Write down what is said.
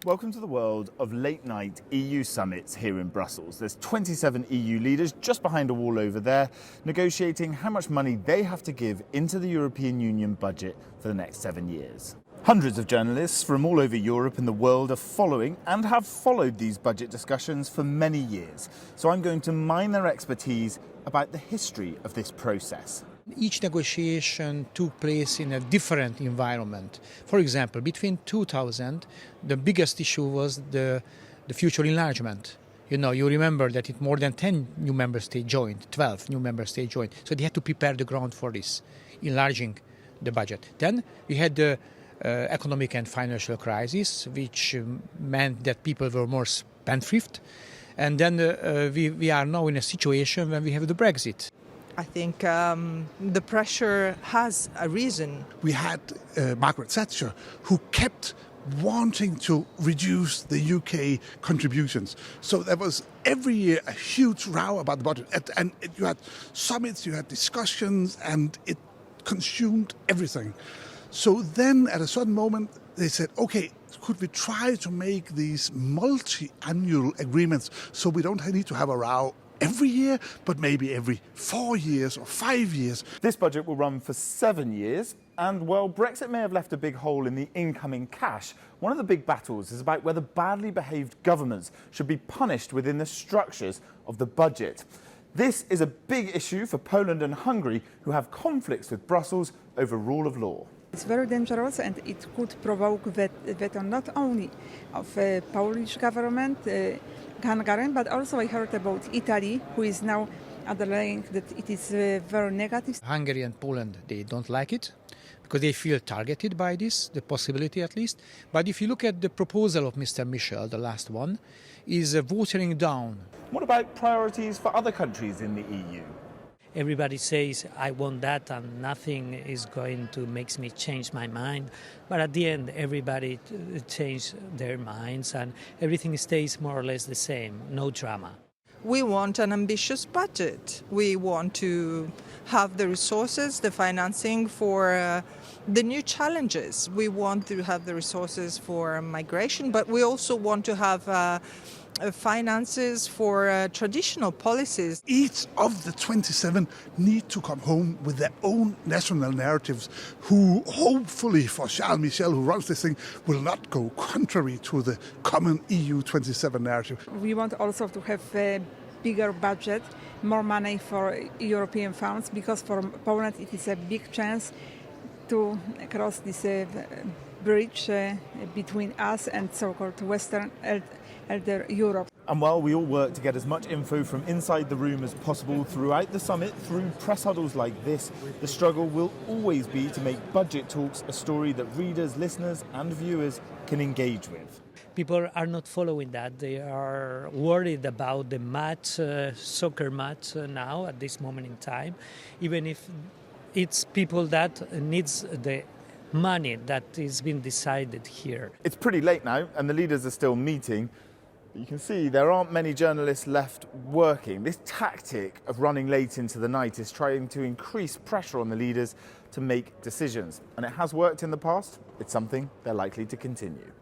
Welcome to the world of late-night EU summits here in Brussels. There's 27 EU leaders just behind a wall over there, negotiating how much money they have to give into the European Union budget for the next 7 years. Hundreds of journalists from all over Europe and the world are following and have followed these budget discussions for many years. So I'm going to mine their expertise about the history of this process. Each negotiation took place in a different environment. For example, between 2000, the biggest issue was the future enlargement. You remember that more than 10 new member states joined, 12 new member states joined. So they had to prepare the ground for this, enlarging the budget. Then we had the economic and financial crisis, which meant that people were more spendthrift. And then we are now in a situation when we have the Brexit. I think the pressure has a reason. We had Margaret Thatcher, who kept wanting to reduce the UK contributions. So there was every year a huge row about the budget. And you had summits, you had discussions, and it consumed everything. So then at a certain moment, they said, okay, could we try to make these multi-annual agreements so we don't need to have a row every year, but maybe every 4 years or 5 years. This budget will run for 7 years, and while Brexit may have left a big hole in the incoming cash, one of the big battles is about whether badly behaved governments should be punished within the structures of the budget. This is a big issue for Poland and Hungary, who have conflicts with Brussels over rule of law. It's very dangerous, and it could provoke veto not only of Polish government, Hungarian, but also I heard about Italy, who is now underlying that it is very negative. Hungary and Poland, they don't like it because they feel targeted by this, the possibility at least. But if you look at the proposal of Mr. Michel, the last one, is watering down. What about priorities for other countries in the EU? Everybody says, I want that, and nothing is going to make me change my mind. But at the end, everybody changes their minds, and everything stays more or less the same, no drama. We want an ambitious budget. We want to have the resources, the financing for the new challenges. We want to have the resources for migration, but we also want to have finances for traditional policies. Each of the 27 need to come home with their own national narratives, who hopefully for Charles Michel, who runs this thing, will not go contrary to the common EU 27 narrative. We want also to have a bigger budget, more money for European funds, because for Poland it is a big chance to cross this bridge between us and so-called Western Elder Europe. And while we all work to get as much info from inside the room as possible throughout the summit, through press huddles like this, the struggle will always be to make budget talks a story that readers, listeners and viewers can engage with. People are not following that. They are worried about the match, soccer match now at this moment in time, even if it's people that needs the money that is being decided here. It's pretty late now and the leaders are still meeting. You can see there aren't many journalists left working. This tactic of running late into the night is trying to increase pressure on the leaders to make decisions. And it has worked in the past. It's something they're likely to continue.